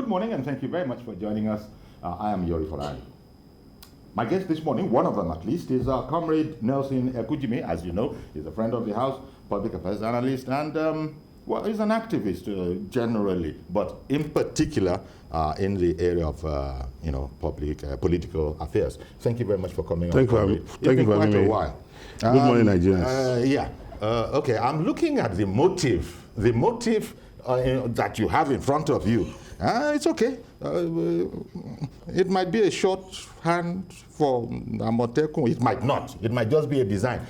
Good morning and thank you very much for joining us. I am Yori Folani. My guest this morning, one of them at least, is our comrade Nelson Ekujimi. As you know, he's a friend of the House, public affairs analyst, and well, he's an activist generally, but in particular in the area of public political affairs. Thank you very much for coming. Thank you for having me. While. Good morning, Nigerians. Okay, I'm looking at the motive that you have in front of you. It's okay. It might be a shorthand for Amotekun. It might not. It might just be a design.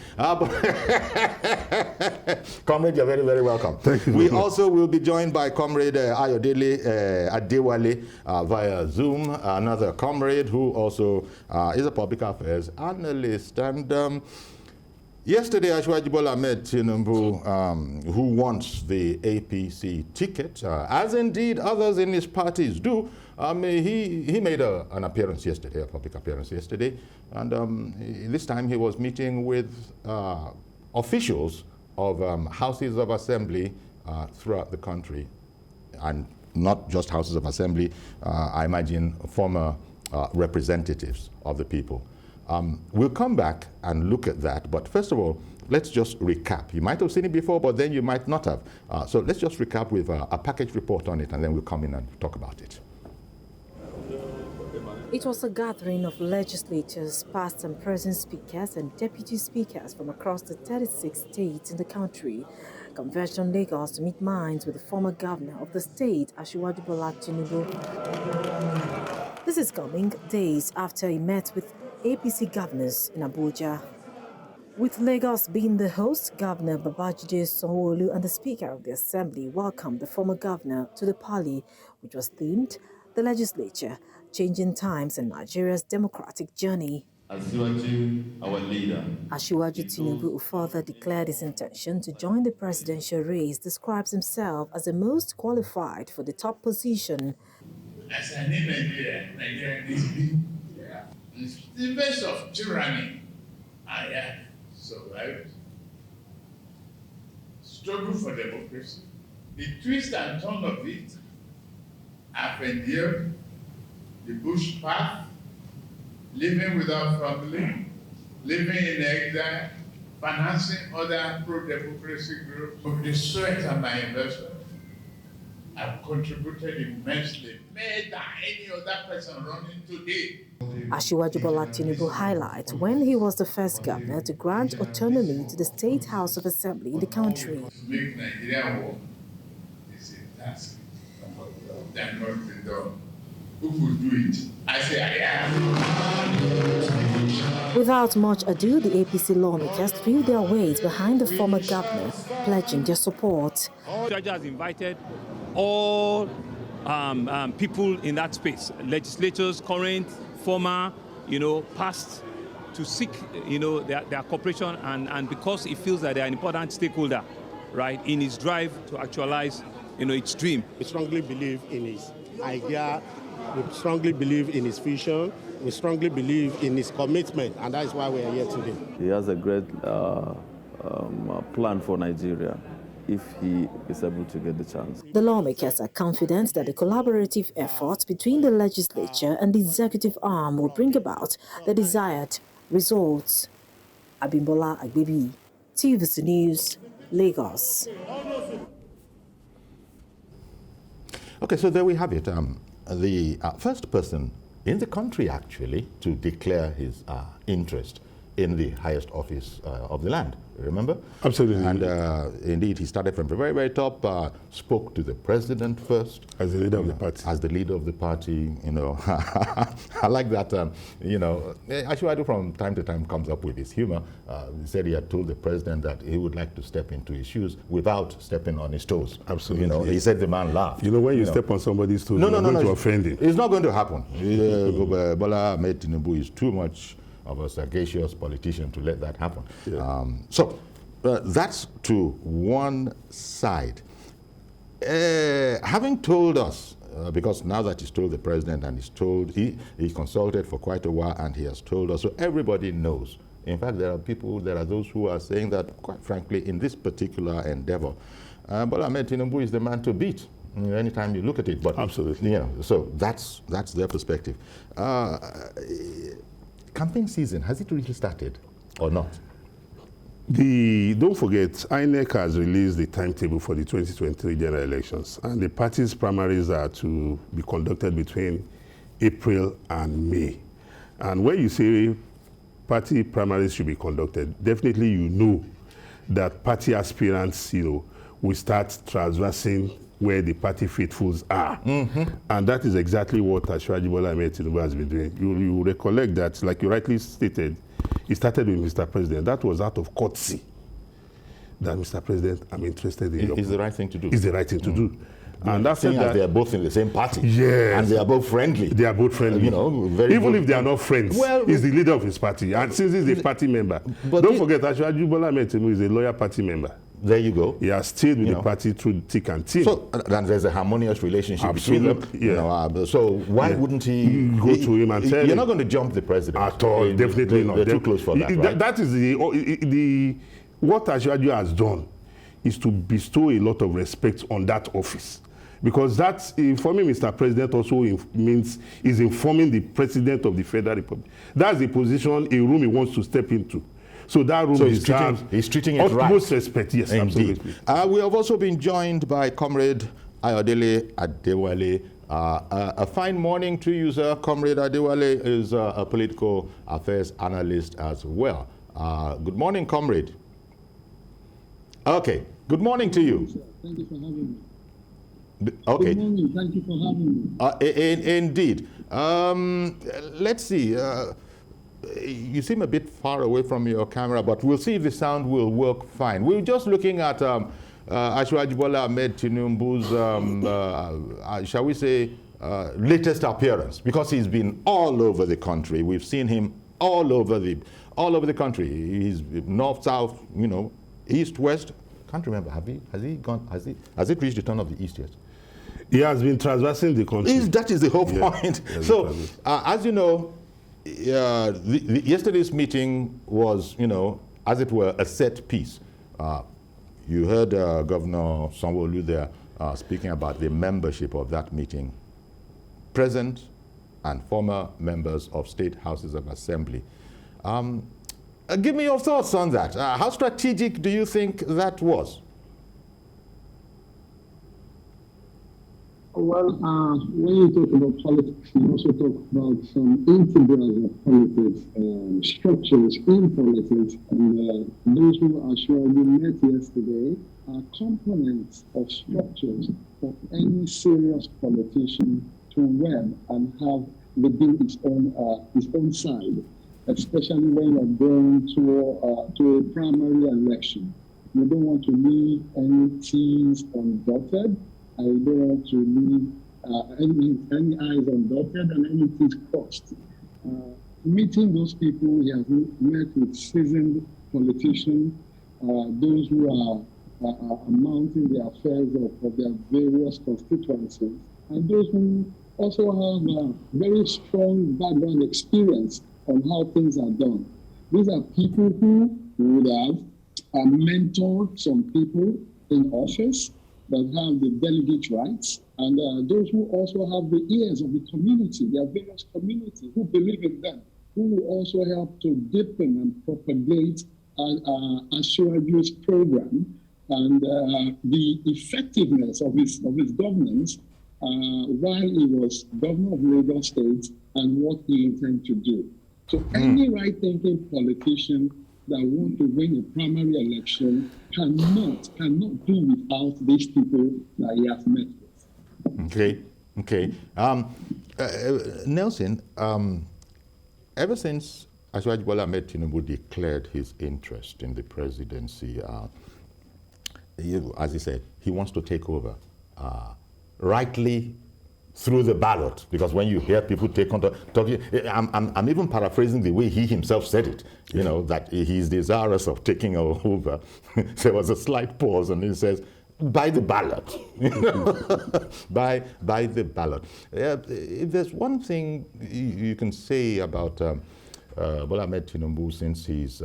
Comrade, you're very, very welcome. Thank you. We also will be joined by Comrade Ayodele Adewale via Zoom, another comrade who also is a public affairs analyst. And yesterday, Asiwaju Bola Tinubu, who wants the APC ticket, as indeed others in his parties do, he made an appearance yesterday, a public appearance yesterday, and this time he was meeting with officials of houses of assembly throughout the country, and not just houses of assembly, I imagine former representatives of the people. We'll come back and look at that, but first of all, let's just recap. You might have seen it before, but then you might not have. So let's just recap with a package report on it, and then we'll come in and talk about it. It was a gathering of legislators, past and present speakers and deputy speakers from across the 36 states in the country, converged on Lagos to meet minds with the former governor of the state, Asiwaju Bola Tinubu. This is coming days after he met with APC governors in Abuja. With Lagos being the host, Governor Babajide Sanwo-Olu and the Speaker of the Assembly welcomed the former governor to the parley, which was themed The Legislature, Changing Times and Nigeria's Democratic Journey. Asiwaju, our leader. Asiwaju Tinubu, who further declared his intention to join the presidential race, describes himself as the most qualified for the top position. As I name Nigeria needs me. In the face of tyranny, I have survived. Struggle for democracy. The twist and turn of it, I've endured the bush path, living without family, living in exile, financing other pro-democracy groups. With the sweat and my investment, I've contributed immensely, more than any other person running today. Asiwaju Bola Tinubu highlights when he was the first governor to grant autonomy to the State House of Assembly in the country. To make Nigeria work is a task that must be done. Who could do it? I say I am. Without much ado, the APC lawmakers threw their weight behind the former governor, pledging their support. The judge has invited all people in that space, legislators, current, former, past, to seek, their cooperation, and because he feels that they are an important stakeholder, right, in his drive to actualize, its dream. We strongly believe in his idea. We strongly believe in his vision. We strongly believe in his commitment, and that is why we are here today. He has a great plan for Nigeria, if he is able to get the chance. The lawmakers are confident that the collaborative efforts between the legislature and the executive arm will bring about the desired results. Abimbola Agbebi, TVC News, Lagos. Okay, so there we have it. The first person in the country, actually, to declare his interest in the highest office of the land, remember? Absolutely. And indeed, he started from the very, very top, spoke to the president first. As the leader of the party. As the leader of the party, I like that, Asiwaju from time to time comes up with his humor. He said he had told the president that he would like to step into his shoes without stepping on his toes. Absolutely. He said the man laughed. When you step on somebody's toes, you're going to offend him. It's not going to happen. Bola Tinubu is too much of a sagacious politician to let that happen. Yeah. So that's to one side. Having told us, because now that he's told the president and he's told, he consulted for quite a while and he has told us, so everybody knows. In fact, there are those who are saying that, quite frankly, in this particular endeavor, Bola Tinubu is the man to beat. anytime you look at it. But absolutely, so that's their perspective. Campaign season, has it really started or not? Don't forget, INEC has released the timetable for the 2023 general elections, and the party's primaries are to be conducted between April and May. And when you say party primaries should be conducted, definitely you know that party aspirants, will start traversing where the party faithfuls are. Mm-hmm. And that is exactly what Asiwaju Bola Tinubu has been doing. You recollect that, like you rightly stated, he started with Mr. President. That was out of courtesy. That Mr. President, I'm interested in It's the right thing to do. It's the right thing to do. And that's that they are both in the same party. Yes. And they are both friendly. They are both friendly. Even if they are not friends, he's the leader of his party. And since he's a party member, but don't forget, Asiwaju Bola Tinubu is a loyal party member. There you go. He has stayed with the party through thick and thin. So then there's a harmonious relationship between them. Yeah. So why wouldn't he go to him and tell him? You're not going to jump the president. At all, definitely not. They're too close for that, right? That is what Asiwaju has done is to bestow a lot of respect on that office. Because that's informing Mr. President also means is informing the President of the Federal Republic. That's the position, a room he wants to step into. So that room he's treating it right. Utmost respect, yes, indeed. Absolutely. We have also been joined by Comrade Ayodele Adewale. A fine morning to you, sir. Comrade Adewale is a political affairs analyst as well. Good morning, comrade. Okay, good morning to you. Thank you for having me. Okay. Good morning. Thank you for having me. Indeed. Let's see. You seem a bit far away from your camera, but we'll see if the sound will work fine. We were just looking at Asiwaju Bola Tinubu's, shall we say, latest appearance, because he's been all over the country. We've seen him all over the country. He's north, south, east, west. Can't remember. Has it reached the turn of the east yet? He has been traversing the country. That is the whole point. So, as you know, yesterday's meeting was, as it were, a set piece. You heard Governor Sanwo-Olu there speaking about the membership of that meeting. Present and former members of state houses of assembly. Give me your thoughts on that. How strategic do you think that was? Well, when you talk about politics, you also talk about some integrals of politics, structures in politics, and those who are sure we met yesterday are components of structures for any serious politician to wed and have within its own side, especially when you're going to a primary election. You don't want to leave any T's undotted. I don't want to leave any I's undotted and any T's crossed. Meeting those people, he has met with seasoned politicians, those who are mounting the affairs of their various constituencies, and those who also have a very strong background experience on how things are done. These are people who would have mentored some people in office that have the delegate rights, and those who also have the ears of the community, their various communities, who believe in them, who will also help to deepen and propagate Asiwaju's program and the effectiveness of his governance while he was governor of Lagos State and what he intends to do. So any right-thinking politician that want to win a primary election cannot do without these people that he has met with. Okay. Nelson, ever since Asiwaju Bola Tinubu declared his interest in the presidency, as he said, he wants to take over, rightly through the ballot, because when you hear people talking, I'm even paraphrasing the way he himself said it, that he's desirous of taking over. There was a slight pause, and he says, by the ballot, by the ballot. If there's one thing you can say about Bola Tinubu since he's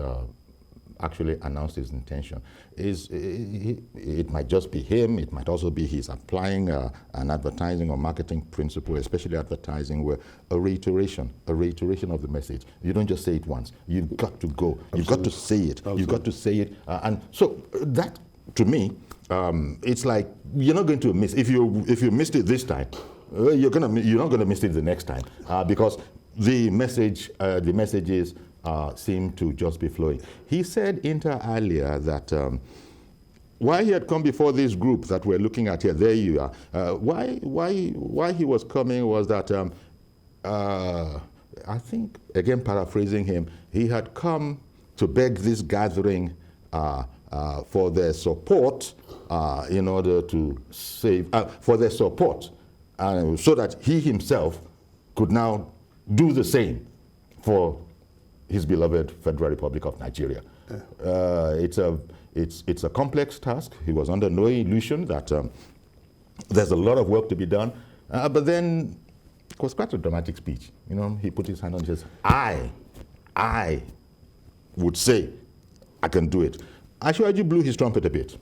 actually announced his intention. It might just be him, it might also be he's applying an advertising or marketing principle, especially advertising, where a reiteration of the message. You don't just say it once. You've got to go. Absolutely. You've got to say it. Absolutely. You've got to say it. And so that, to me, it's like you're not going to miss. If you missed it this time, you're not going to miss it the next time, because the messages seem to just be flowing. He said inter alia that why he had come before this group that we're looking at here. There you are. Why he was coming was that I think, again paraphrasing him, he had come to beg this gathering for their support in order to save, for their support, so that he himself could now do the same for his beloved Federal Republic of Nigeria. It's a complex task. He was under no illusion that there's a lot of work to be done. But then it was quite a dramatic speech. You know, he put his hand on and says, I would say I can do it. Asiwaju blew his trumpet a bit.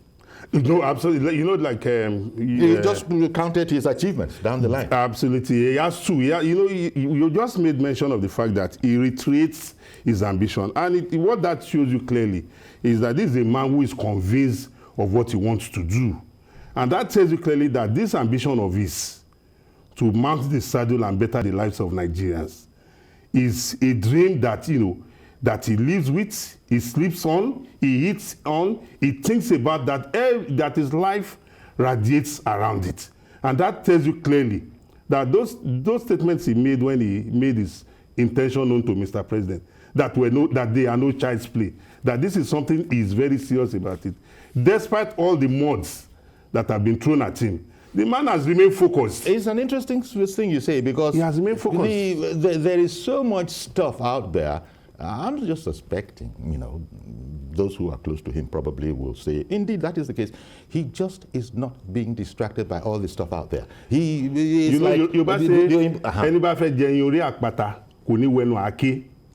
No, absolutely. You know, like he just counted his achievements down the line. Absolutely, he has to. Yeah, you know, you just made mention of the fact that he reiterates his ambition, and what that shows you clearly is that this is a man who is convinced of what he wants to do, and that tells you clearly that this ambition of his to mount the saddle and better the lives of Nigerians is a dream that, you know, that he lives with, he sleeps on, he eats on, he thinks about that his life radiates around it. And that tells you clearly that those statements he made when he made his intention known to Mr. President, that they are no child's play, that this is something he is very serious about it. Despite all the mods that have been thrown at him, the man has remained focused. It's an interesting thing you say, because he has remained focused. There is so much stuff out there. I'm just suspecting, you know, those who are close to him probably will say, indeed, that is the case. He just is not being distracted by all this stuff out there. He is, you know,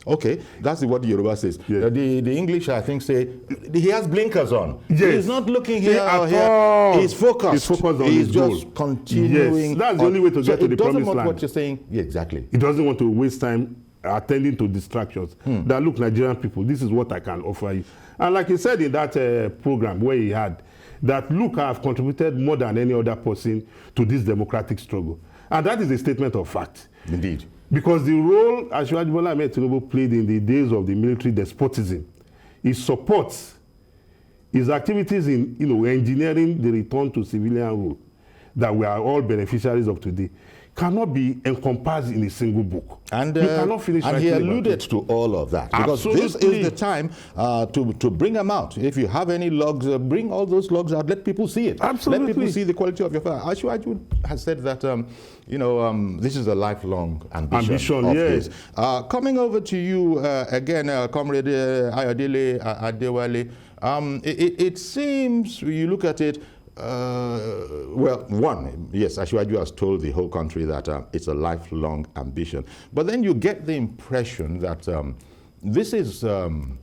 okay, that's what the Yoruba says. Yeah. The English, I think, say he has blinkers on. Yes. He's not looking here or here. He's focused. He's focused on his goal. Just continuing. Yes. That's the only way to get to the promised land. He doesn't want what you're saying. Yeah, exactly. He doesn't want to waste time attending to distractions. That, look, Nigerian people, this is what I can offer you. And like he said in that program where he had, that, look, I have contributed more than any other person to this democratic struggle. And that is a statement of fact. Indeed. Because the role Asiwaju Bola Tinubu played in the days of the military despotism, his support, his activities in, you know, engineering the return to civilian rule that we are all beneficiaries of today, cannot be encompassed in a single book. And you cannot finish. And he alluded to all of that, because this is the time to bring them out. If you have any logs, bring all those logs out. Let people see it. Absolutely. Let people see the quality of your fire. Asiwaju has said that you know, this is a lifelong ambition of his. Coming over to you again, Comrade Ayodele Adewale. It seems, you look at it. Well, one, yes, Asiwaju has told the whole country that it's a lifelong ambition. But then you get the impression that this is an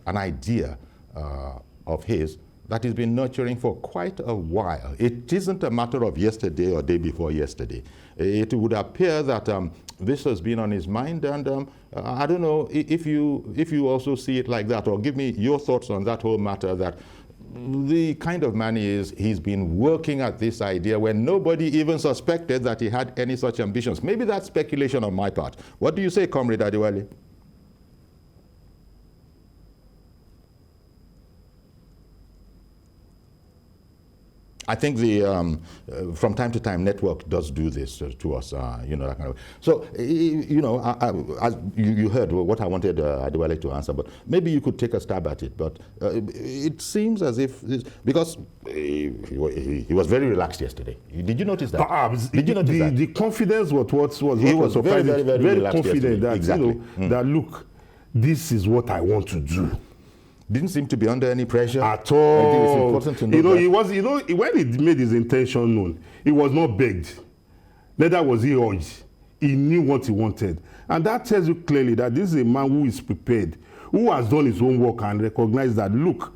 idea of his that he's been nurturing for quite a while. It isn't a matter of yesterday or day before yesterday. It would appear that this has been on his mind, and I don't know if you also see it like that, or give me your thoughts on that whole matter, that the kind of man he is, he's been working at this idea when nobody even suspected that he had any such ambitions. Maybe that's speculation on my part. What do you say, Comrade Adewale? I think the from time to time network does do this to us, you know, that kind of. So you know, you heard what I wanted Adewale to answer, but maybe you could take a stab at it. But it seems as if because he was very relaxed yesterday. Did you notice that? Did you notice that? The confidence was he was very confident yesterday. That, exactly. You know, that, look, this is what I want to do. Didn't seem to be under any pressure at all. I think it's important to know you know, that. he was, you know, when he made his intention known, he was not begged. Neither was he urged. He knew what he wanted. And that tells you clearly that this is a man who is prepared, who has done his own work and recognized that, look,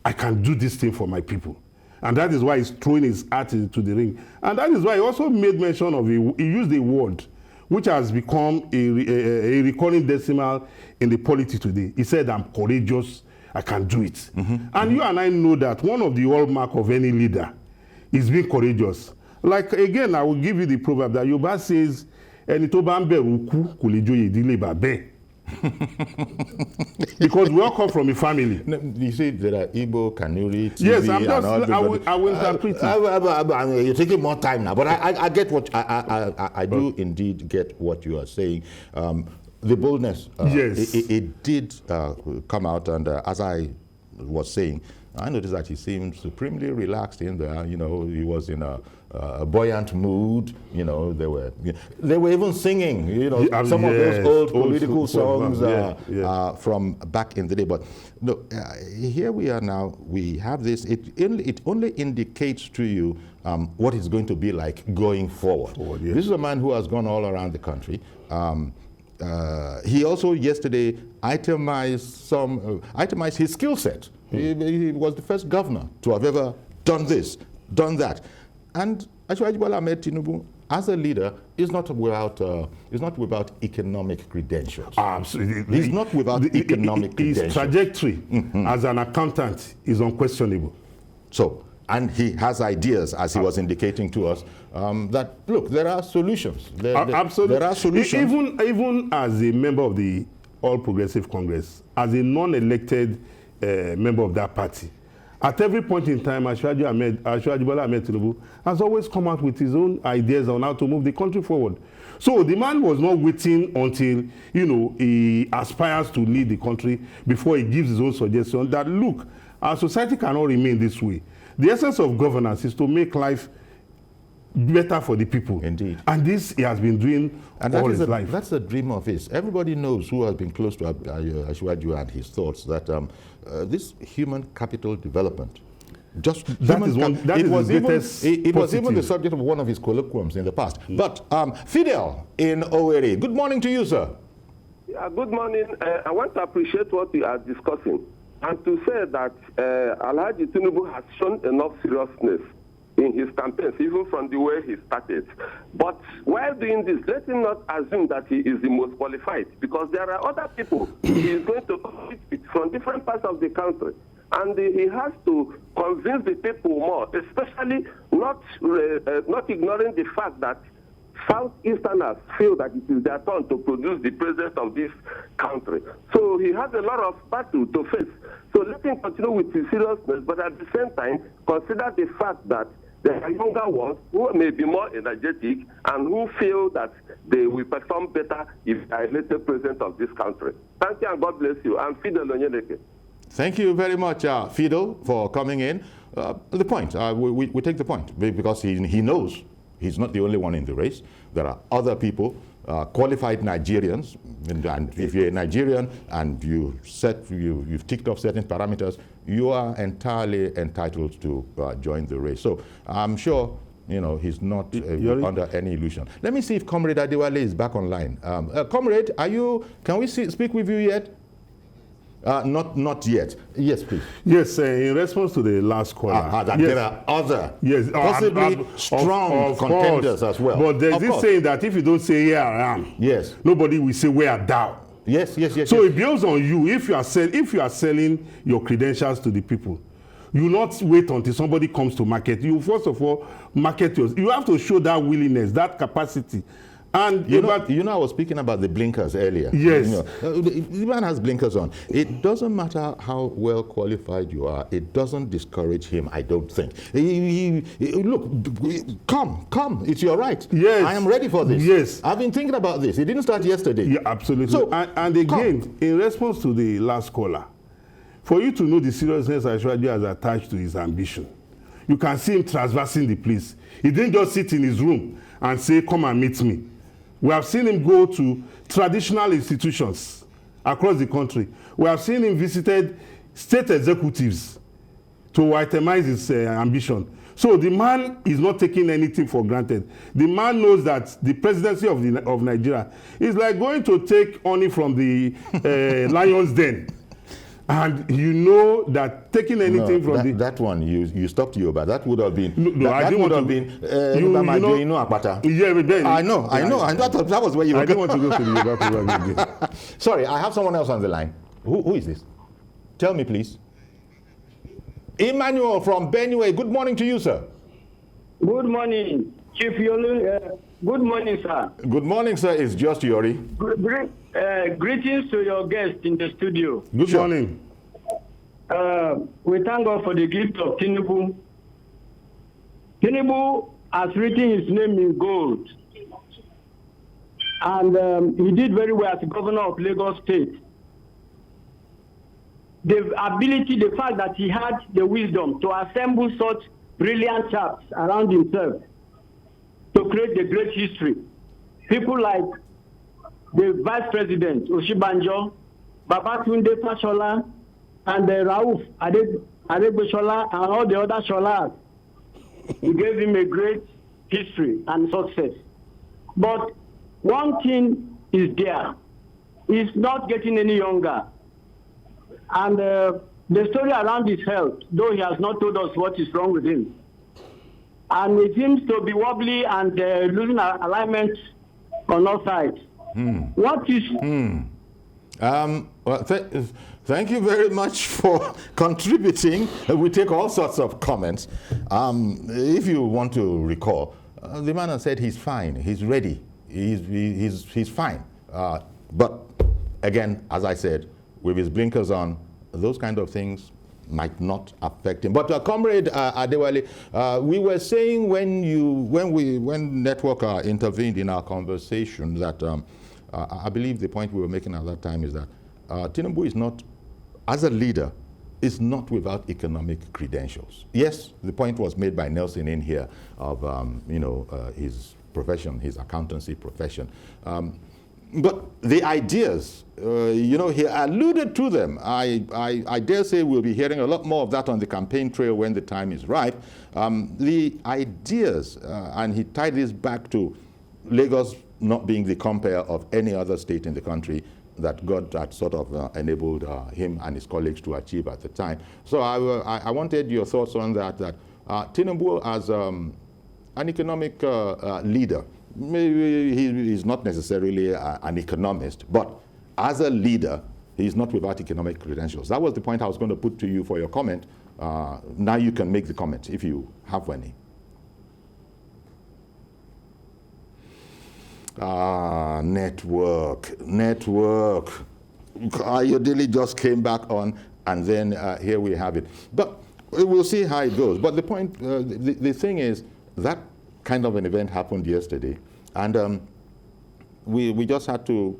I can do this thing for my people. And that is why he's throwing his heart into the ring. And that is why he also made mention of, he used a word which has become a recurring decimal in the polity today. He said, I'm courageous, I can do it. And you and I know that one of the hallmark of any leader is being courageous. Like, again, I will give you the proverb that Yoruba says, ẹni tó bá ń bẹ̀rù ikú kò lè joyè ìdílé bàbá ẹ̀. Because we all come from a family. No, you see, there are Igbo, Kanuri, TV, yes, I'm just, I will interpret it. You're taking more time now, but I get what, I do indeed get what you are saying. The boldness, yes. it did come out, and as I was saying, I noticed that he seemed supremely relaxed in there. You know, he was in a buoyant mood. You know, they were even singing. You know, some of those old political songs from back in the day. But no, here we are now. We have this. It only indicates to you what it's going to be like going forward. Yes. This is a man who has gone all around the country. He also yesterday itemized his skill set. He was the first governor to have ever done this, done that. And Asiwaju Bola Tinubu, as a leader, is not without economic credentials. Absolutely. He's not without economic credentials. His trajectory as an accountant is unquestionable. So, and he has ideas, as he was indicating to us, that, look, there are solutions. Absolutely. There are solutions. Even as a member of the All Progressive Congress, as a non-elected member of that party, at every point in time, Asiwaju Bola Tinubu has always come out with his own ideas on how to move the country forward. So the man was not waiting until, you know, he aspires to lead the country before he gives his own suggestion that, look, our society cannot remain this way. The essence of governance is to make life better for the people. Indeed. And this he has been doing all his life. That's the dream of his. Everybody knows, who has been close to Asiwaju and his thoughts, that this human capital development, just that is one. That is his greatest it was even the subject of one of his colloquiums in the past. But Fidel in Owerri, good morning to you, sir. Yeah, good morning. I want to appreciate what we are discussing and to say that Alhaji Tinubu has shown enough seriousness in his campaigns, even from the way he started. But while doing this, let him not assume that he is the most qualified, because there are other people he is going to compete with from different parts of the country. And he has to convince the people more, especially not ignoring the fact that Southeasterners feel that it is their turn to produce the president of this country. So he has a lot of battle to face. So let him continue with his seriousness, but at the same time, consider the fact that there are younger ones who may be more energetic and who feel that they will perform better if they are elected president of this country. Thank you and God bless you. I'm Fidel Onyeleke. Thank you very much, Fidel, for coming in. The point, we take the point, because he knows he's not the only one in the race. There are other people, qualified Nigerians, and if you're a Nigerian and you've ticked off certain parameters, you are entirely entitled to join the race. So I'm sure, you know, he's not under any illusion. Let me see if Comrade Adewale is back online. Comrade, can we speak with you yet? Not yet. Yes, please. Yes, in response to the last caller. Yes. There are other, possibly strong contenders as well. But there's this saying that if you don't say here I am, yes, nobody will say where thou. Yes. So it builds on you. If you are selling your credentials to the people, you not wait until somebody comes to market. You first of all market yours. You have to show that willingness, that capacity. And you know, I was speaking about the blinkers earlier. Yes. You know, the man has blinkers on. It doesn't matter how well qualified you are. It doesn't discourage him, I don't think. Look, come. It's your right. Yes. I am ready for this. Yes. I've been thinking about this. It didn't start yesterday. Yeah, absolutely. So, and again, in response to the last caller, for you to know the seriousness Asiwaju has attached to his ambition, you can see him traversing the place. He didn't just sit in his room and say, come and meet me. We have seen him go to traditional institutions across the country. We have seen him visited state executives to itemize his ambition. So the man is not taking anything for granted. The man knows that the presidency of Nigeria is like going to take honey from the lion's den. And you know that taking anything from that one, you stopped you about. That would have been. No, I didn't want to be. I know. That was where you were. I didn't want to go to the Yoruba program. Sorry, I have someone else on the line. Who is this? Tell me, please. Emmanuel from Benue. Good morning to you, sir. Good morning, Chief Yolu. Good morning, sir. Good morning, sir. It's just Yori. Greetings to your guest in the studio. Good morning. We thank God for the gift of Tinubu. Tinubu has written his name in gold. And he did very well as the governor of Lagos State. The ability, the fact that he had the wisdom to assemble such brilliant chaps around himself to create the great history. People like the Vice President, Oshibanjo, Babatunde Fashola, and Rauf Adegbeshola, and all the other Sholas. He gave him a great history and success. But one thing is there. He's not getting any younger. And the story around his health, though he has not told us what is wrong with him, and it seems to be wobbly and losing alignment on all sides. What is... Well, thank you very much for contributing. We take all sorts of comments. If you want to recall, the man has said he's fine, he's ready, he's fine. But again, as I said, with his blinkers on, those kind of things might not affect him. But Comrade Adewale, we were saying when Network intervened in our conversation that I believe the point we were making at that time is that Tinubu is not, as a leader, is not without economic credentials. Yes, the point was made by Nelson in here of his profession, his accountancy profession. But the ideas, he alluded to them. I dare say we'll be hearing a lot more of that on the campaign trail when the time is ripe. The ideas, and he tied this back to Lagos not being the compare of any other state in the country that God had sort of enabled him and his colleagues to achieve at the time. So I wanted your thoughts on that Tinubu as an economic leader, maybe he's not necessarily an economist, but as a leader, he's not without economic credentials. That was the point I was going to put to you for your comment. Now you can make the comment if you have any. Network. Ayodele just came back on, and then here we have it. But we'll see how it goes. But the point, the thing is, that kind of an event happened yesterday, and we just had to,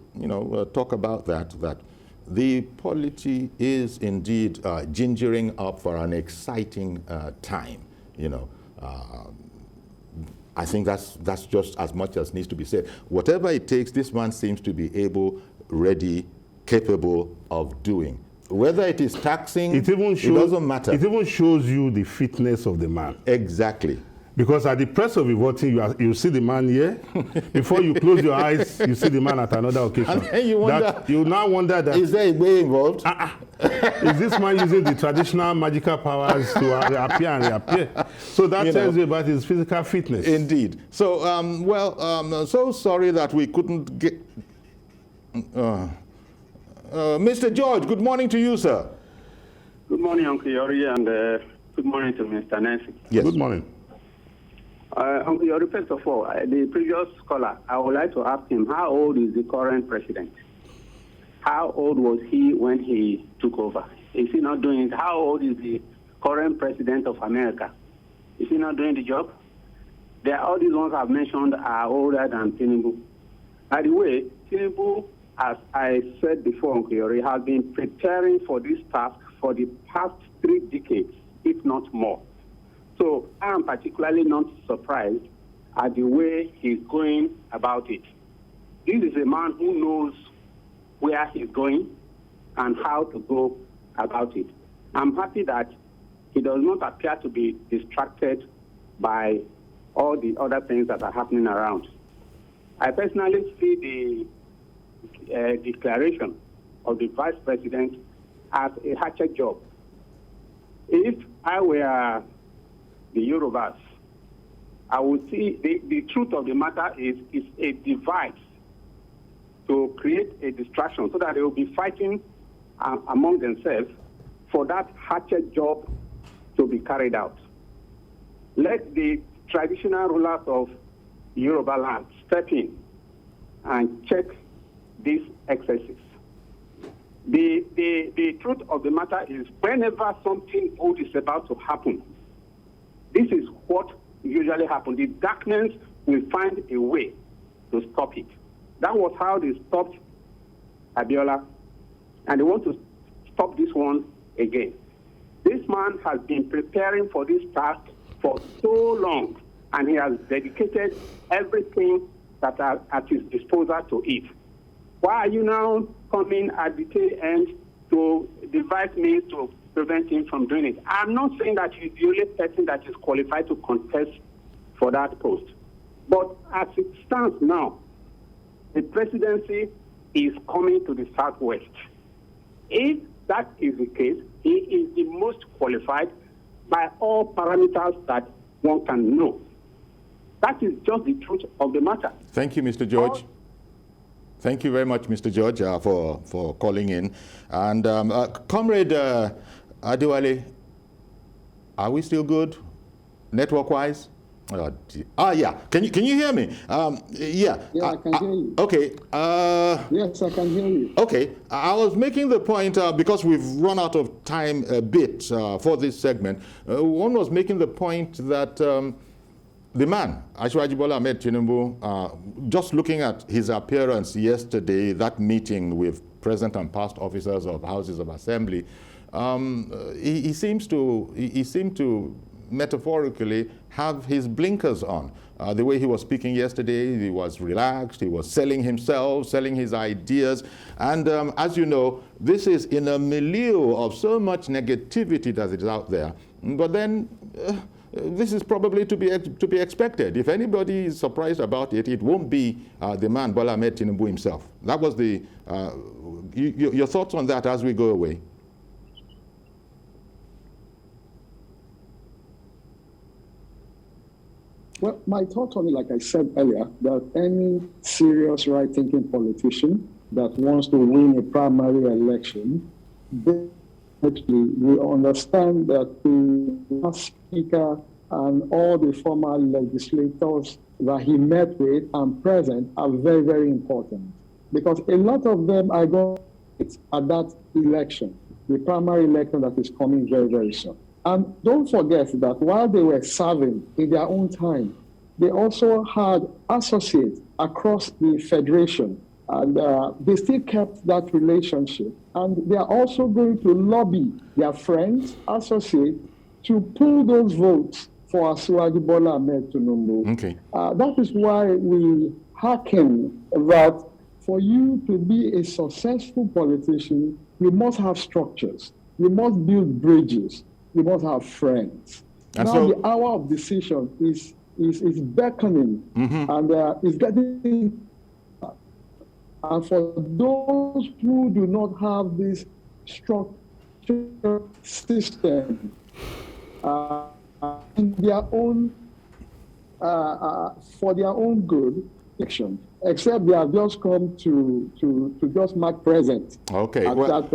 talk about that the polity is indeed gingering up for an exciting time, I think that's just as much as needs to be said. Whatever it takes, this man seems to be able, ready, capable of doing. Whether it is taxing, it doesn't matter. It even shows you the fitness of the man. Exactly. Because at the press of the voting, you see the man here. Before you close your eyes, you see the man at another occasion. And then you now wonder that... Is there a way involved? Is this man using the traditional magical powers to appear and reappear? So that tells you about his physical fitness. Indeed. So, so sorry that we couldn't get... Mr. George, good morning to you, sir. Good morning, Uncle Yori, and good morning to Mr. Nancy. Yes. Good morning. Uncle Yori, first of all, the previous caller, I would like to ask him, how old is the current president? How old was he when he took over? Is he not doing it? How old is the current president of America? Is he not doing the job? All these ones I've mentioned are older than Tinubu. By the way, Tinubu, as I said before, Uncle Yori, has been preparing for this task for the past 3 decades, if not more. So I am particularly not surprised at the way he's going about it. This is a man who knows where he's going and how to go about it. I'm happy that he does not appear to be distracted by all the other things that are happening around. I personally see the declaration of the Vice President as a hatchet job. If I were the Yorubas, I would see the truth of the matter is a device to create a distraction so that they will be fighting among themselves for that hatchet job to be carried out. Let the traditional rulers of Yoruba land step in and check these excesses. The truth of the matter is whenever something good is about to happen, this is what usually happens. The darkness will find a way to stop it. That was how they stopped Abiola, and they want to stop this one again. This man has been preparing for this task for so long, and he has dedicated everything that are at his disposal to it. Why are you now coming at the tail end to devise means to prevent him from doing it? I'm not saying that he's the only person that is qualified to contest for that post. But as it stands now, the presidency is coming to the Southwest. If that is the case, he is the most qualified by all parameters that one can know. That is just the truth of the matter. Thank you, Mr. George. Thank you very much, Mr. George, for calling in. And Comrade Adewale, are we still good, network-wise? Yeah. Can you hear me? Yeah. Yeah, I can hear you. Okay. Yes, I can hear you. Okay. I was making the point, because we've run out of time a bit for this segment. One was making the point that the man, Asiwaju Bola Tinubu, just looking at his appearance yesterday, that meeting with present and past officers of houses of assembly, he seemed to metaphorically have his blinkers on. The way he was speaking yesterday, he was relaxed, he was selling himself, selling his ideas. And as you know, this is in a milieu of so much negativity that is out there. But then, this is probably to be expected. If anybody is surprised about it, it won't be the man, Bola Tinubu himself. That was the, your thoughts on that as we go away? Well, my thoughts on it, like I said earlier, that any serious right-thinking politician that wants to win a primary election, definitely will understand that the speaker and all the former legislators that he met with and present are very, very important. Because a lot of them are going at that election, the primary election that is coming very, very soon. And don't forget that while they were serving in their own time, they also had associates across the federation, and they still kept that relationship. And they are also going to lobby their friends, associates, to pull those votes for Asiwaju Bola Tinubu. Okay. That is why we hearken that for you to be a successful politician, you must have structures, you must build bridges, you must have friends. And now so the hour of decision is beckoning, and is getting. And for those who do not have this structured system in their own for their own good action, except they have just come to just mark present. Okay. At that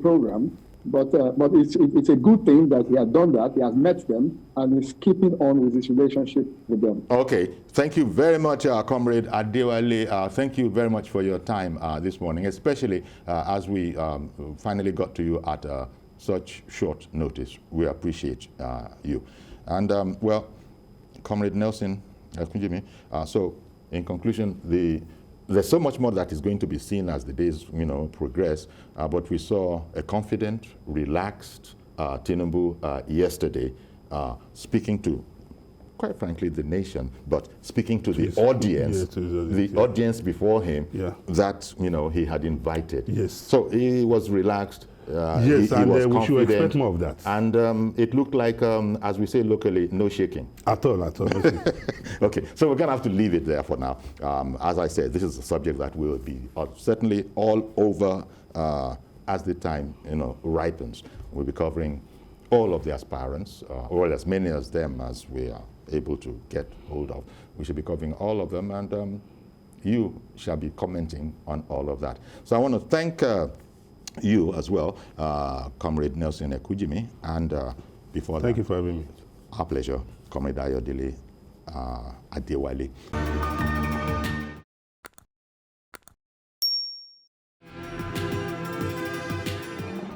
program. But it's a good thing that he has done that. He has met them and is keeping on with his relationship with them. Okay. Thank you very much, Comrade Adewale. Thank you very much for your time this morning, especially as we finally got to you at such short notice. We appreciate you. And, well, Comrade Nelson, so in conclusion, there's so much more that is going to be seen as the days, progress. But we saw a confident, relaxed Tinubu yesterday, speaking to, quite frankly, the nation, but speaking to the audience, the audience before him, that he had invited. Yes. So he was relaxed. Yes, and was we should expect confident, more of that. And it looked like, as we say locally, no shaking. At all, no shaking. Okay, so we're going to have to leave it there for now. As I said, this is a subject that will be certainly all over as the time ripens. We'll be covering all of the aspirants, or as many of them as we are able to get hold of. We should be covering all of them, and you shall be commenting on all of that. So I want to thank you as well, Comrade Nelson Ekujimi, and before Thank you for having me. Our pleasure, Comrade Ayodele Adewale.